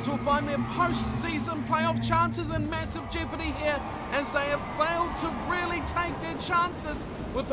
Highlanders will find their post-season playoff chances in massive jeopardy here, as they have failed to really take their chances with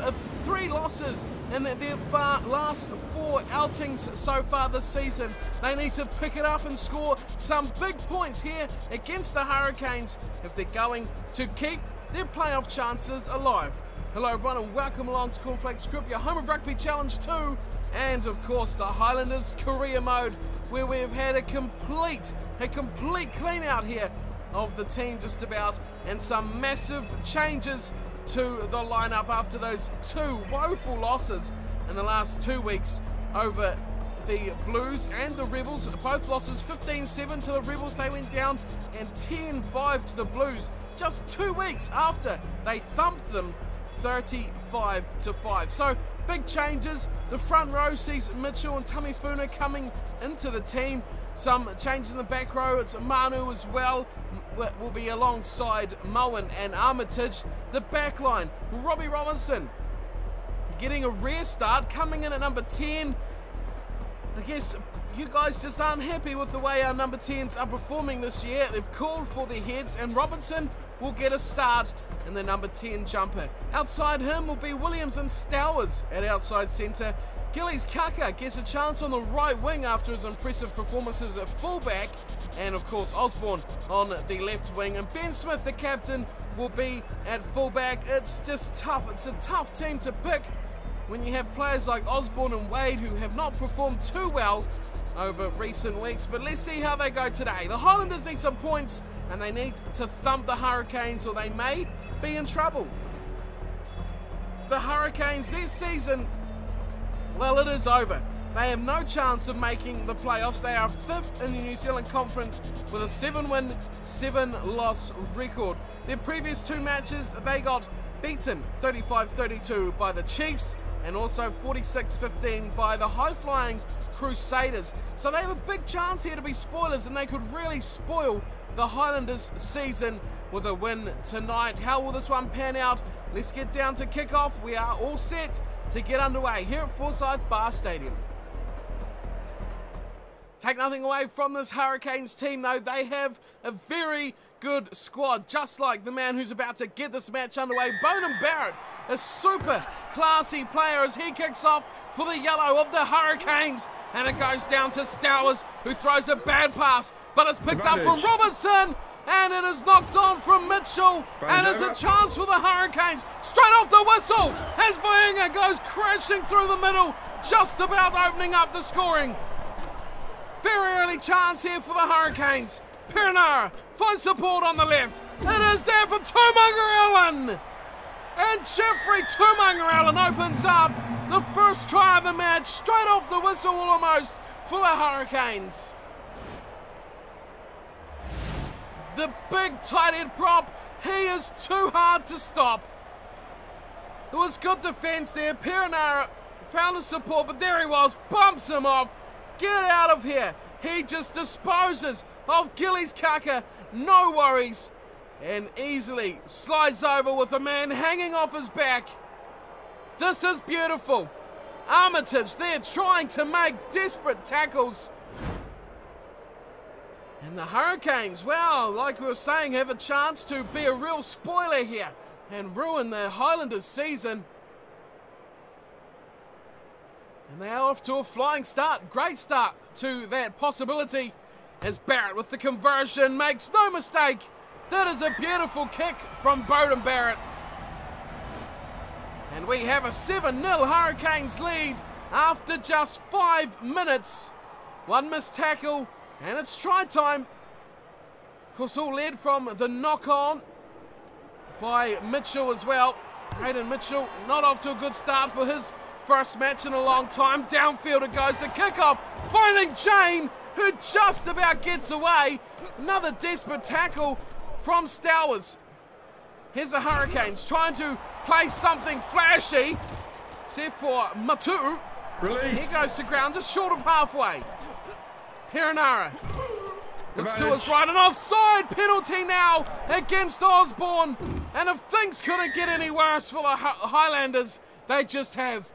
3 losses in their last 4 outings so far this season. They need to pick it up and score some big points here against the Hurricanes if they're going to keep their playoff chances alive. Hello everyone and welcome along to Cornflakes Group, your home of Rugby Challenge 2, and of course the Highlanders career mode, where we've had a complete clean out here of the team just about, and some massive changes to the lineup after those 2 woeful losses in the last 2 weeks over the Blues and the Rebels. Both losses, 15-7 to the Rebels, they went down, and 10-5 to the Blues just 2 weeks after they thumped them 35-5. So big changes. The front row sees Mitchell and Tamifuna coming into the team. Some changes in the back row. It's Manu as well, will be alongside Moen and Armitage. The back line, Robbie Robinson getting a rare start, coming in at number 10. I guess you guys just aren't happy with the way our number 10s are performing this year. They've called for their heads, and Robinson will get a start in the number 10 jumper. Outside him will be Williams and Stowers at outside centre. Gillies Kaka gets a chance on the right wing after his impressive performances at fullback, and of course Osborne on the left wing, and Ben Smith, the captain, will be at fullback. It's just tough. It's a tough team to pick when you have players like Osborne and Wade who have not performed too well over recent weeks, but let's see how they go today. The Highlanders need some points, and they need to thump the Hurricanes or they may be in trouble. The Hurricanes, this season, well, it is over. They have no chance of making the playoffs. They are 5th in the New Zealand Conference with a 7-win, 7-loss record. Their previous 2 matches, they got beaten 35-32 by the Chiefs, and also 46-15 by the high-flying Crusaders. So they have a big chance here to be spoilers, and they could really spoil the Highlanders season with a win tonight. How will this one pan out? Let's get down to kickoff. We are all set to get underway here at Forsyth Bar Stadium. Take nothing away from this Hurricanes team though, they have a very good squad, just like the man who's about to get this match underway, Bowden Barrett, a super classy player as he kicks off for the yellow of the Hurricanes, and it goes down to Stowers, who throws a bad pass, but it's picked up from Robinson, and it is knocked on from Mitchell, and it's a chance for the Hurricanes, straight off the whistle, as Vaenga goes crashing through the middle, just about opening up the scoring. Very early chance here for the Hurricanes. Perenara finds support on the left. It is there for Tumungarellan. And Jeffrey Tumungarellan opens up the first try of the match, straight off the whistle almost, for the Hurricanes. The big tight end prop, he is too hard to stop. It was good defence there. Perenara found the support, but there he was, bumps him off. Get out of here. He just disposes of Gillies Kaka, no worries, and easily slides over with a man hanging off his back. This is beautiful. Armitage there trying to make desperate tackles. And the Hurricanes, well, like we were saying, have a chance to be a real spoiler here and ruin the Highlanders season. And they are off to a flying start. Great start to that possibility, as Barrett with the conversion makes no mistake. That is a beautiful kick from Bowden Barrett. And we have a 7-0 Hurricanes lead after just 5 minutes. 1 missed tackle, and it's try time. Of course, all led from the knock-on by Mitchell as well. Hayden Mitchell not off to a good start for his first match in a long time. Downfield it goes, the kickoff, finding Jane, who just about gets away. Another desperate tackle from Stowers. Here's the Hurricanes trying to play something flashy. Set for Matu. Release. He goes to ground just short of halfway. Perenara looks to his right, an offside penalty now against Osborne. And if things couldn't get any worse for the Highlanders, they just have.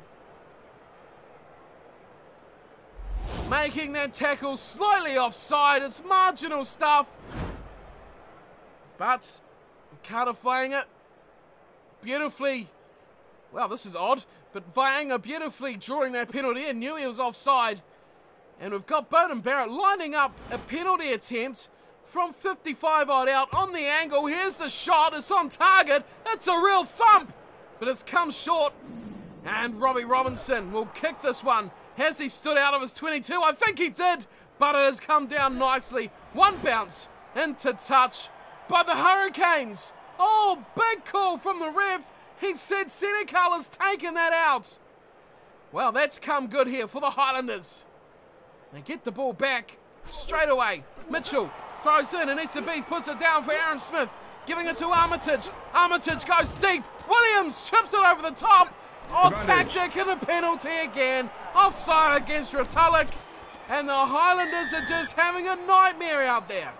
making that tackle slightly offside. It's marginal stuff, but Carter Vaianga beautifully, well, this is odd, but Vaianga beautifully drawing that penalty and knew he was offside. And we've got Beauden Barrett lining up a penalty attempt from 55 odd out on the angle. Here's the shot, it's on target, it's a real thump, but it's come short. And Robbie Robinson will kick this one. Has he stood out of his 22? I think he did, but it has come down nicely. One bounce into touch by the Hurricanes. Oh, big call from the ref. He said Senecal has taken that out. Well, that's come good here for the Highlanders. They get the ball back straight away. Mitchell throws in and Ep.20 puts it down for Aaron Smith, giving it to Armitage. Armitage goes deep. Williams chips it over the top. Oh, tactic and a penalty again. Offside against Retallick. And the Highlanders are just having a nightmare out there.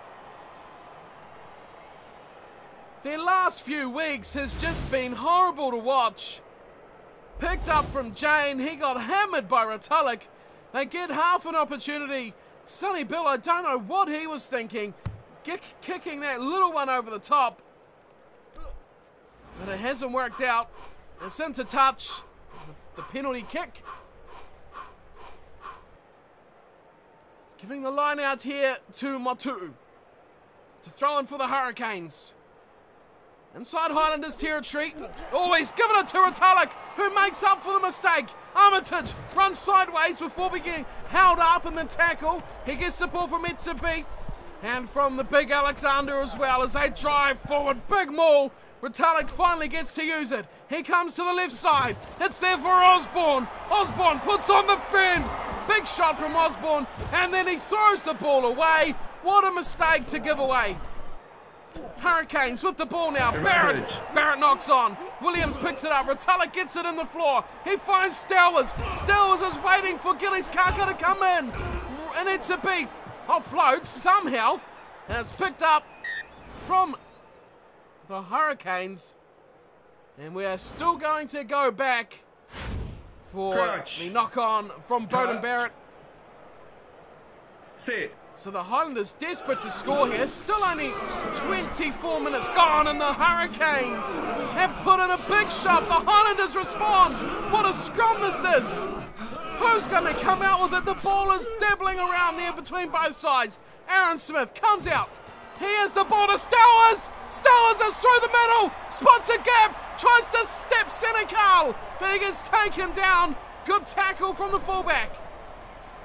Their last few weeks has just been horrible to watch. Picked up from Jane. He got hammered by Retallick. They get half an opportunity. Sonny Bill, I don't know what he was thinking. Kicking that little one over the top. But it hasn't worked out. It's into touch. The penalty kick. Giving the line out here to Motu. To throw in for the Hurricanes. Inside Highlanders territory. Always giving it to Retallick, who makes up for the mistake. Armitage runs sideways before being held up in the tackle. He gets support from Ep.20 and from the big Alexander as well as they drive forward. Big maul. Retallick finally gets to use it. He comes to the left side. It's there for Osborne. Osborne puts on the fend. Big shot from Osborne, and then he throws the ball away. What a mistake to give away. Hurricanes with the ball now. Barrett knocks on. Williams picks it up. Retallick gets it in the floor. He finds Stowers. Stowers is waiting for Gillies Kaka to come in. And it's a beat. Offloads somehow. And it's picked up from the Hurricanes. And we are still going to go back for the knock on from Beauden Barrett. Sit. So the Highlanders desperate to score here. Still only 24 minutes gone and the Hurricanes have put in a big shove. The Highlanders respond. What a scrum this is. Who's going to come out with it? The ball is dabbling around there between both sides. Aaron Smith comes out. He has the ball to Stowers. Stowers is through the middle. Spots a gap. Tries to step Senecal. But he gets taken down. Good tackle from the fullback.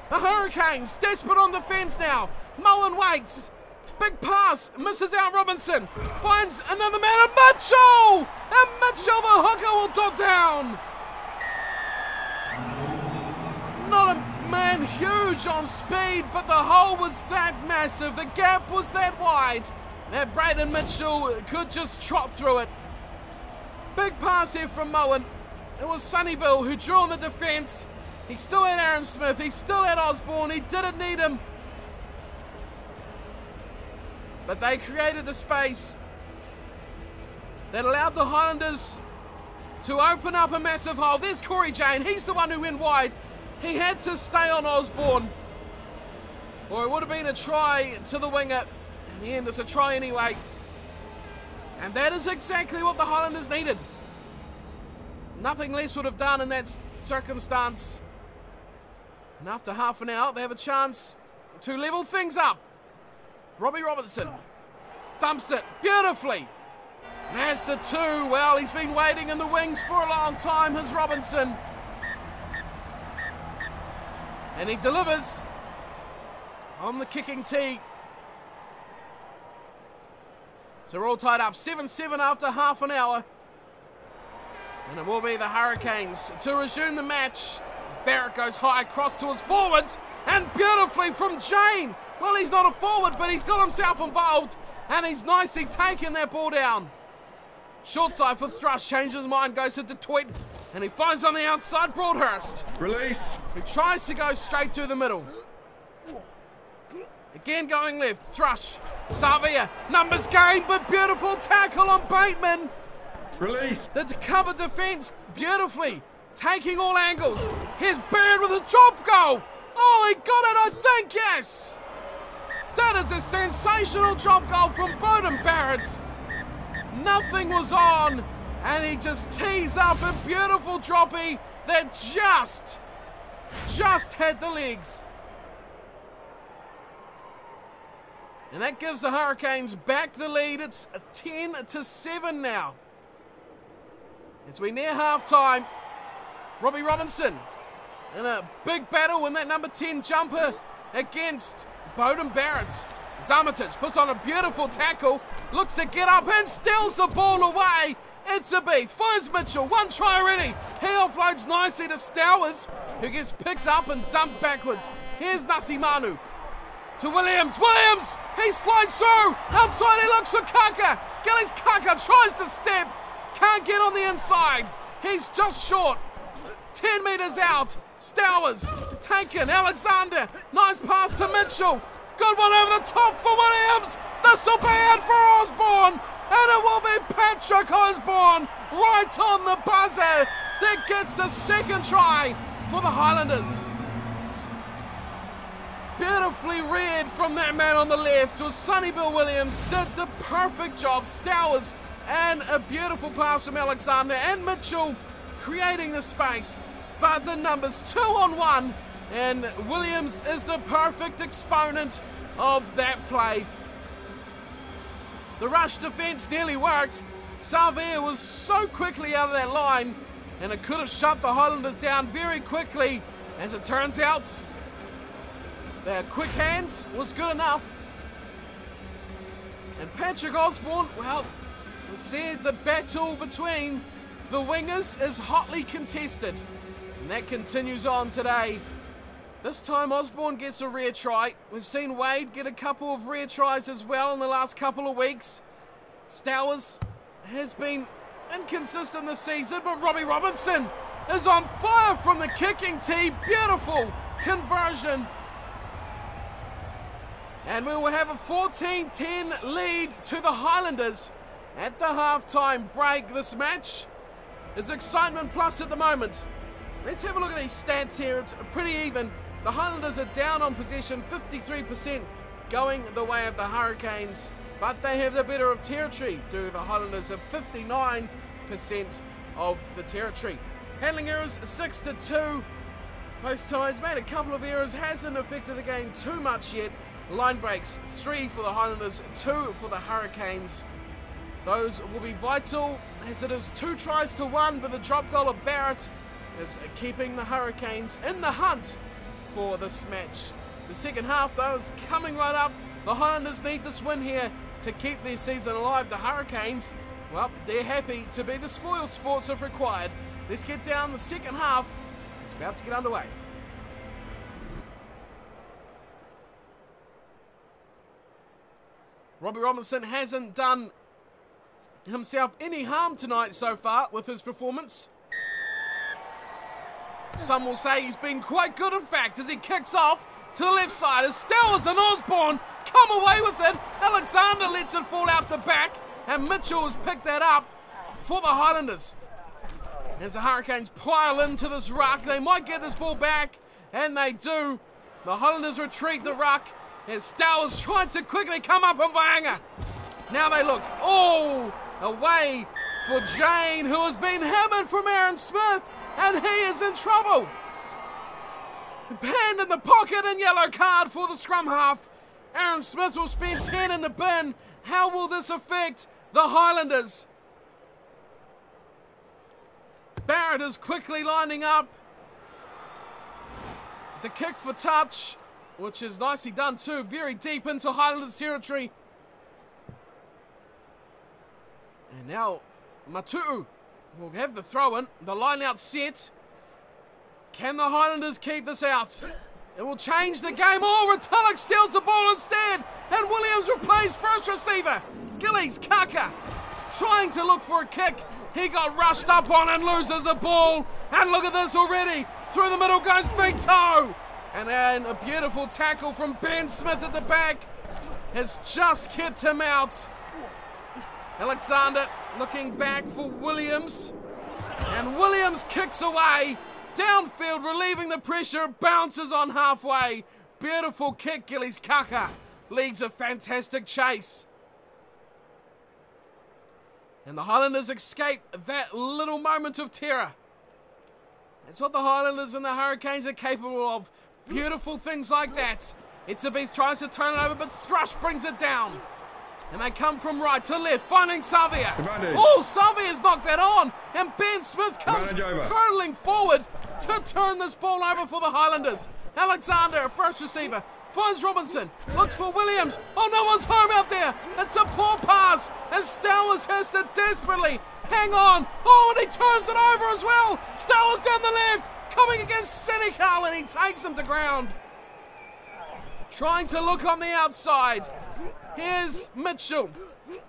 The Hurricanes desperate on the fence now. Moen waits. Big pass. Misses out Robinson. Finds another man. And Mitchell! And Mitchell, the hooker, will dot down. Not a man huge on speed, but the hole was that massive. The gap was that wide. That Braden Mitchell could just trot through it. Big pass here from Moen. It was Sonny Bill who drew on the defence. He still had Aaron Smith. He still had Osborne. He didn't need him. But they created the space that allowed the Highlanders to open up a massive hole. There's Corey Jane. He's the one who went wide. He had to stay on Osborne, or it would have been a try to the winger. In the end, it's a try anyway. And that is exactly what the Highlanders needed. Nothing less would have done in that circumstance. And after half an hour, they have a chance to level things up. Robbie Robinson thumps it beautifully. And that's the two. Well, he's been waiting in the wings for a long time, his Robinson. And he delivers on the kicking tee. So we're all tied up 7-7 after half an hour. And it will be the Hurricanes to resume the match. Barrett goes high across to his forwards. And beautifully from Jane. Well, he's not a forward, but he's got himself involved. And he's nicely taken that ball down. Short side for Thrush. Changes his mind, goes to Detroit. And he finds on the outside Broadhurst. Release. Who tries to go straight through the middle. Again going left. Thrush. Savia. Numbers game, but beautiful tackle on Bateman. Release. The cover defence beautifully. Taking all angles. Here's Barrett with a drop goal. Oh, he got it, I think, yes! That is a sensational drop goal from Beauden Barrett. Nothing was on, and he just tees up a beautiful droppie that just had the legs. And that gives the Hurricanes back the lead. It's 10-7 now. As we near half-time, Robbie Robinson in a big battle in that number 10 jumper against Beauden Barrett. Zamatic puts on a beautiful tackle, looks to get up and steals the ball away. It's a beat, finds Mitchell, one try already. He offloads nicely to Stowers, who gets picked up and dumped backwards. Here's Nasimanu to Williams. Williams, he slides through. Outside he looks for Kaka. Gillies Kaka tries to step, can't get on the inside. He's just short. 10 metres out. Stowers taken. Alexander. Nice pass to Mitchell. Good one over the top for Williams. This will be it for Osborne. And it will be Patrick Osborne right on the buzzer that gets the second try for the Highlanders. Beautifully read from that man on the left was Sonny Bill Williams. Did the perfect job. Stowers and a beautiful pass from Alexander and Mitchell creating the space. But the numbers 2-on-1, and Williams is the perfect exponent of that play. The rush defence nearly worked. Salvia was so quickly out of that line, and it could have shut the Highlanders down very quickly. As it turns out, their quick hands was good enough. And Patrick Osborne, well, we said the battle between the wingers is hotly contested. And that continues on today. This time Osborne gets a rear try. We've seen Wade get a couple of rear tries as well in the last couple of weeks. Stowers has been inconsistent this season, but Robbie Robinson is on fire from the kicking tee. Beautiful conversion. And we will have a 14-10 lead to the Highlanders at the half-time break. This match is excitement plus at the moment. Let's have a look at these stats here. It's pretty even. The Highlanders are down on possession, 53% going the way of the Hurricanes, but they have the better of territory. The Highlanders have 59% of the territory. Handling errors 6-2. Both sides made a couple of errors, hasn't affected the game too much yet. Line breaks 3 for the Highlanders, 2 for the Hurricanes. Those will be vital as it is 2 tries to 1, but the drop goal of Barrett is keeping the Hurricanes in the hunt for this match. The second half, though, is coming right up. The Highlanders need this win here to keep their season alive. The Hurricanes, well, they're happy to be the spoiled sports if required. Let's get down the second half. It's about to get underway. Robbie Robinson hasn't done himself any harm tonight so far with his performance. Some will say he's been quite good, in fact, as he kicks off to the left side as Stowers and Osborne come away with it. Alexander lets it fall out the back, and Mitchell has picked that up for the Highlanders. As the Hurricanes pile into this ruck, they might get this ball back, and they do. The Highlanders retreat the ruck as Stowers trying to quickly come up on Vaanga. Now they look, oh, away for Jane, who has been hammered from Aaron Smith, and he is in trouble. Hand in the pocket and yellow card for the scrum half. Aaron Smith will spend 10 in the bin. How will this affect the Highlanders? Barrett is quickly lining up. The kick for touch, which is nicely done too, very deep into Highlanders territory. And now Matu'u will have the throw in, the line out set. Can the Highlanders keep this out? It will change the game. Oh, Retallick steals the ball instead, and Williams replays first receiver. Gillies Kaka trying to look for a kick. He got rushed up on and loses the ball. And look at this already. Through the middle goes Big Toe. And then a beautiful tackle from Ben Smith at the back has just kept him out. Alexander looking back for Williams. And Williams kicks away. Downfield, relieving the pressure, bounces on halfway. Beautiful kick, Gillies Kaka leads a fantastic chase. And the Highlanders escape that little moment of terror. That's what the Highlanders and the Hurricanes are capable of. Beautiful things like that. Ep.20 tries to turn it over, but Thrush brings it down. And they come from right to left, finding Savia. Oh, Savia's knocked that on. And Ben Smith comes hurtling forward to turn this ball over for the Highlanders. Alexander, first receiver, finds Robinson, looks for Williams. Oh, no one's home out there. It's a poor pass, and Stowers has to desperately hang on. Oh, and he turns it over as well. Stowers down the left, coming against Senecal, and he takes him to ground. Trying to look on the outside. Here's Mitchell.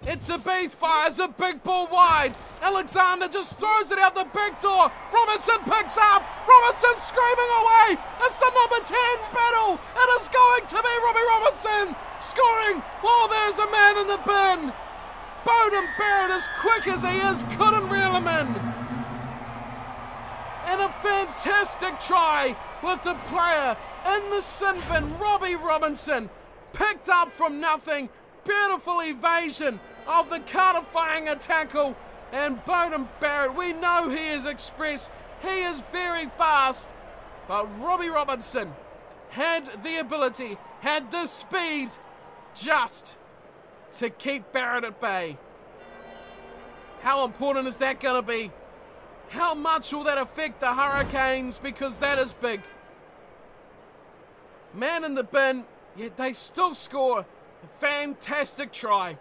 Ep.20 fires a big ball wide. Alexander just throws it out the back door. Robinson picks up. Robinson screaming away. It's the number 10 battle. It is going to be Robbie Robinson scoring while there's a man in the bin. Bowden Barrett, as quick as he is, couldn't reel him in. And a fantastic try with the player in the sin bin, Robbie Robinson. Picked up from nothing. Beautiful evasion of the Carter tackle. And Bowden Barrett, we know he is express. He is very fast. But Robbie Robinson had the ability, had the speed just to keep Barrett at bay. How important is that going to be? How much will that affect the Hurricanes? Because that is big. Man in the bin, yet they still score a fantastic try.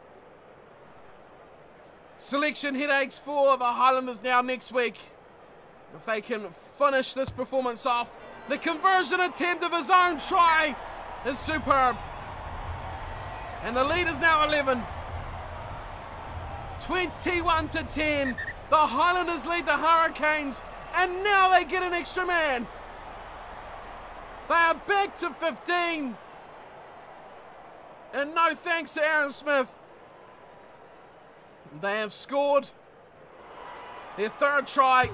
Selection headaches for the Highlanders now next week. If they can finish this performance off, the conversion attempt of his own try is superb. And the lead is now 11. 21-10. The Highlanders lead the Hurricanes, and now they get an extra man. They are back to 15. And no thanks to Aaron Smith. They have scored their third try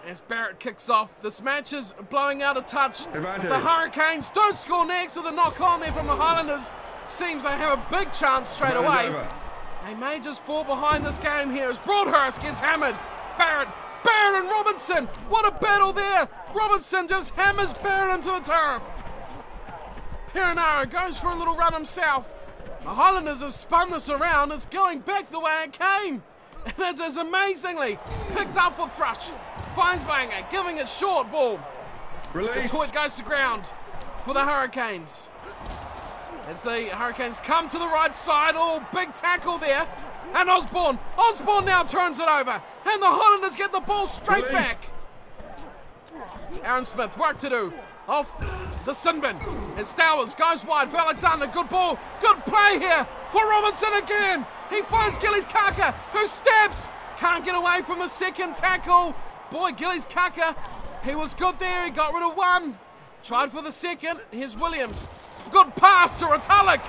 as Barrett kicks off. This match is blowing out a touch. The Hurricanes don't score next with a knock on there from the Highlanders. Seems they have a big chance straight away. They may just fall behind this game here as Broadhurst gets hammered. Barrett and Robinson. What a battle there. Robinson just hammers Barrett into the turf. Perenara goes for a little run himself. The Highlanders have spun this around. It's going back the way it came. And it is amazingly picked up for Thrush. Finds Vanger, giving it short ball. Ep.20 goes to ground for the Hurricanes. As the Hurricanes come to the right side. Oh, big tackle there. And Osborne now turns it over. And the Highlanders get the ball straight back. Aaron Smith, work to do. Off the sin bin. As Stowers goes wide for Alexander. Good ball. Good play here for Robinson again. He finds Gillies Kaka, who steps. Can't get away from the second tackle. Boy, Gillies Kaka, he was good there. He got rid of one. Tried for the second. Here's Williams. Good pass to Ratulik.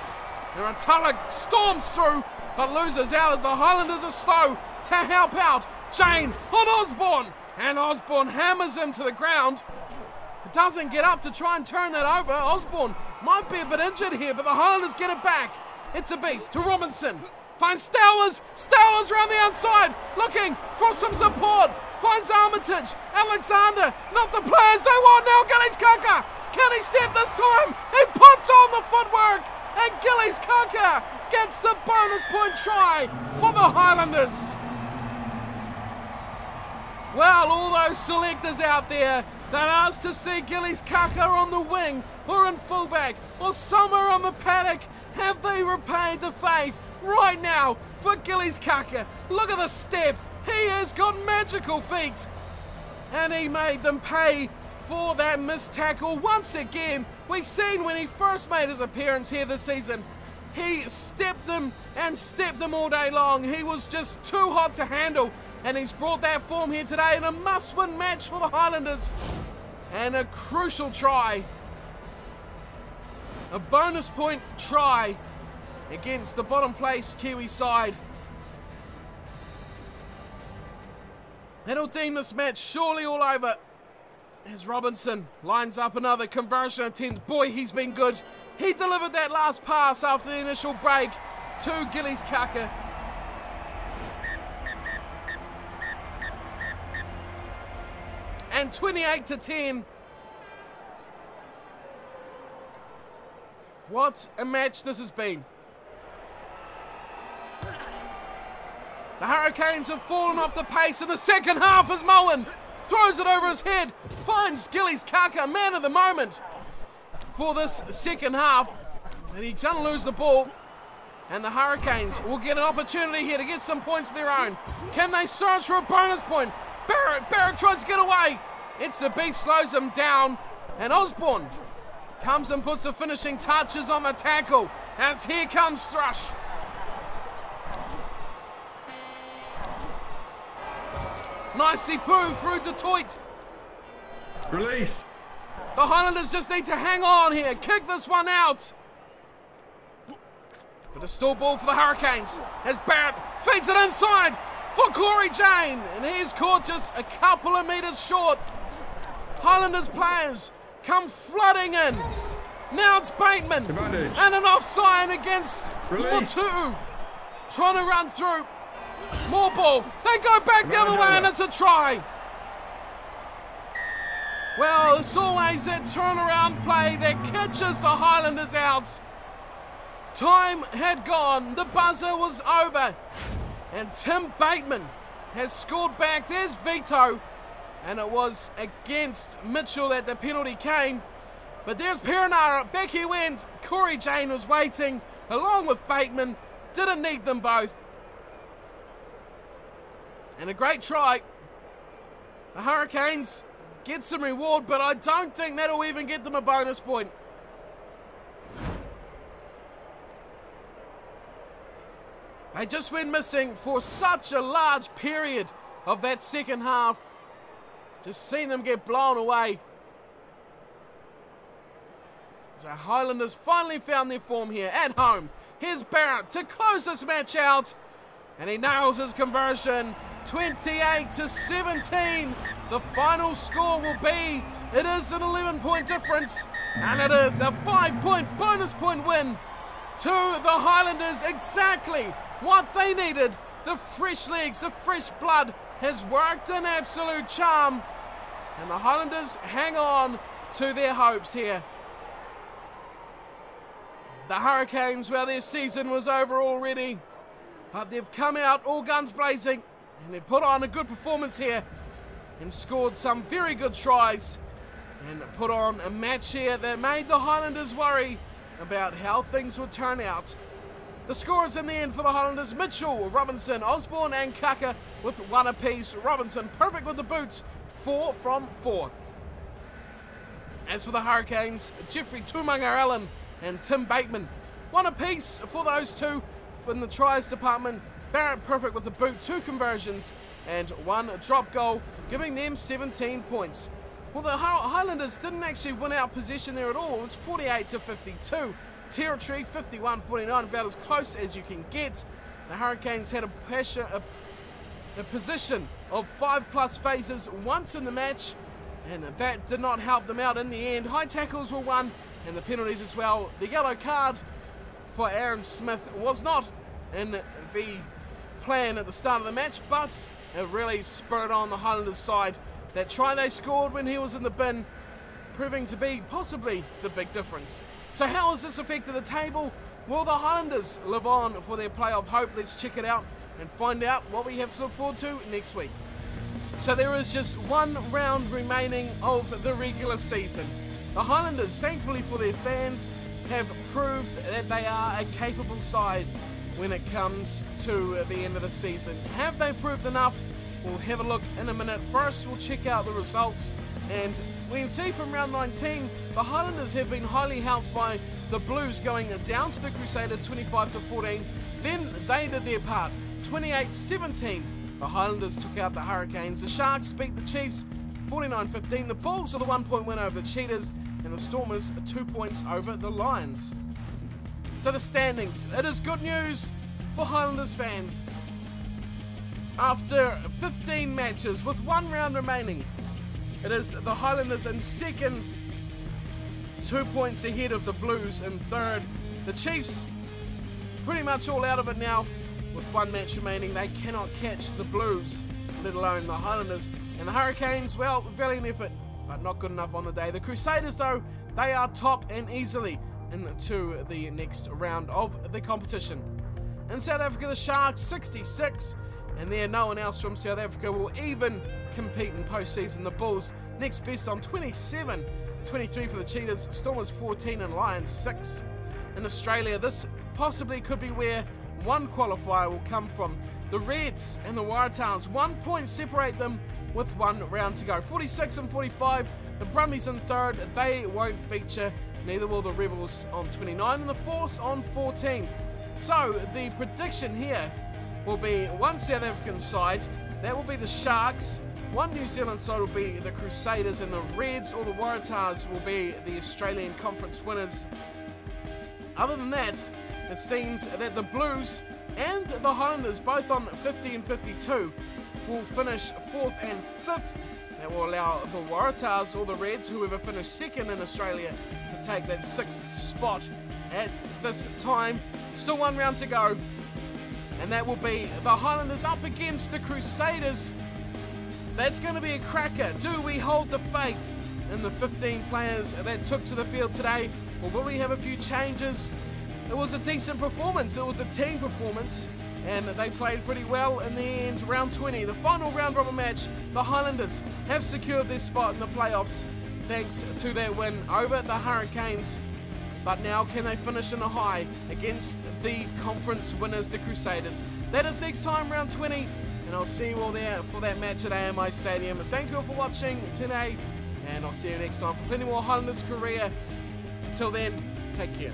And Ratulik storms through, but loses out as the Highlanders are slow to help out. Jane on Osborne. And Osborne hammers him to the ground. Doesn't get up to try and turn that over. Osborne might be a bit injured here, but the Highlanders get it back. Ep.20 to Robinson. Finds Stowers. Stowers around the outside, looking for some support. Finds Armitage. Alexander. Not the players they want now. Gillies Kaka. Can he step this time? He puts on the footwork. And Gillies Kaka gets the bonus point try for the Highlanders. Well, all those selectors out there that asked to see Gillies Kaka on the wing or in fullback or somewhere on the paddock, have they repaid the faith right now for Gillies Kaka? Look at the step. He has got magical feet. And he made them pay for that missed tackle once again. We've seen when he first made his appearance here this season, he stepped them and stepped them all day long. He was just too hot to handle. And he's brought that form here today in a must-win match for the Highlanders. And a crucial try. A bonus point try against the bottom place Kiwi side. That'll deem this match surely all over As Robinson lines up another conversion attempt. Boy, he's been good. He delivered that last pass after the initial break to Gillies Kaka. And 28-10. What a match this has been. The Hurricanes have fallen off the pace in the second half as Moen throws it over his head, finds Gillies Kaka, man of the moment for this second half. And he's going to lose the ball. And the Hurricanes will get an opportunity here to get some points of their own. Can they search for a bonus point? Barrett tries to get away. It's the beat, slows him down. And Osborne comes and puts the finishing touches on the tackle. As here comes Thrush. Nicely proved through Detroit. Release. The Highlanders just need to hang on here. Kick this one out. But a still ball for the Hurricanes as Barrett feeds it inside for Corey Jane. And he's caught just a couple of meters short. Highlanders players come flooding in. Now it's Bateman. Advantage. And an offside against Release. Motu'u. Trying to run through. More ball. They go back the other way and it's a try. Well, it's always that turnaround play that catches the Highlanders out. Time had gone. The buzzer was over. And Tim Bateman has scored back. There's Vito. And it was against Mitchell that the penalty came. But there's Perenara. Back he went. Corey Jane was waiting along with Bateman. Didn't need them both. And a great try. The Hurricanes get some reward, but I don't think that'll even get them a bonus point. They just went missing for such a large period of that second half. Just seen them get blown away. So Highlanders finally found their form here at home. Here's Barrett to close this match out. And he nails his conversion. 28-17. The final score will be, it is an 11-point difference. And it is a 5-point bonus point win to the Highlanders. Exactly what they needed. The fresh legs, the fresh blood has worked an absolute charm. And the Highlanders hang on to their hopes here. The Hurricanes, well, their season was over already. But they've come out all guns blazing. And they've put on a good performance here. And scored some very good tries. And put on a match here that made the Highlanders worry about how things would turn out. The scores in the end for the Highlanders: Mitchell, Robinson, Osborne and Kaka with 1 apiece. Robinson perfect with the boots, 4 from 4. As for the Hurricanes, Jeffrey Tumunga-Allen and Tim Bateman, 1 apiece for those two. In the tries department, Barrett perfect with the boot, 2 conversions and 1 drop goal, giving them 17 points. Well, the Highlanders didn't actually win out possession there at all. It was 48-52. Territory 51-49, about as close as you can get. The Hurricanes had a position of 5+ phases once in the match, and that did not help them out in the end. High tackles were won, and the penalties as well. The yellow card for Aaron Smith was not in the plan at the start of the match, but it really spurred on the Highlanders side. That try they scored when he was in the bin, proving to be possibly the big difference. So how has this affected the table? Will the Highlanders live on for their playoff hope? Let's check it out and find out what we have to look forward to next week. So there is just 1 round remaining of the regular season. The Highlanders, thankfully for their fans, have proved that they are a capable side when it comes to the end of the season. Have they proved enough? We'll have a look in a minute. First, we'll check out the results. And we can see from round 19, the Highlanders have been highly helped by the Blues going down to the Crusaders 25-14. Then they did their part, 28-17. The Highlanders took out the Hurricanes. The Sharks beat the Chiefs 49-15. The Bulls with a 1-point win over the Cheetahs. And the Stormers 2 points over the Lions. So the standings, it is good news for Highlanders fans. After 15 matches with 1 round remaining, It is the Highlanders in second, 2 points ahead of the Blues in third. The Chiefs pretty much all out of it now. With one match remaining, they cannot catch the Blues, let alone the Highlanders. And the Hurricanes, well, valiant effort, but not good enough on the day. The Crusaders, though, they are top and easily into the next round of the competition. In South Africa, the Sharks 66, and there no one else from South Africa will even compete in postseason. The Bulls next best on 27, 23 for the Cheetahs, Stormers 14 and Lions 6. In Australia, this possibly could be where one qualifier will come from. The Reds and the Waratahs, 1 point separate them with 1 round to go. 46 and 45, the Brumbies in third, they won't feature, neither will the Rebels on 29 and the Force on 14. So the prediction here will be one South African side, that will be the Sharks, one New Zealand side will be the Crusaders, and the Reds or the Waratahs will be the Australian Conference winners. Other than that, it seems that the Blues and the Highlanders, both on 50 and 52, will finish 4th and 5th. That will allow the Waratahs or the Reds, whoever finished second in Australia, to take that 6th spot at this time. Still 1 round to go, and that will be the Highlanders up against the Crusaders. That's going to be a cracker. Do we hold the faith in the 15 players that took to the field today, or will we have a few changes? It was a decent performance. It was a team performance, and they played pretty well in the end. Round 20, the final round robin match, the Highlanders have secured their spot in the playoffs thanks to their win over the Hurricanes. But now can they finish in a high against the conference winners, the Crusaders? That is next time, round 20, and I'll see you all there for that match at AMI Stadium. Thank you all for watching today, and I'll see you next time for plenty more Highlanders career. Until then, take care.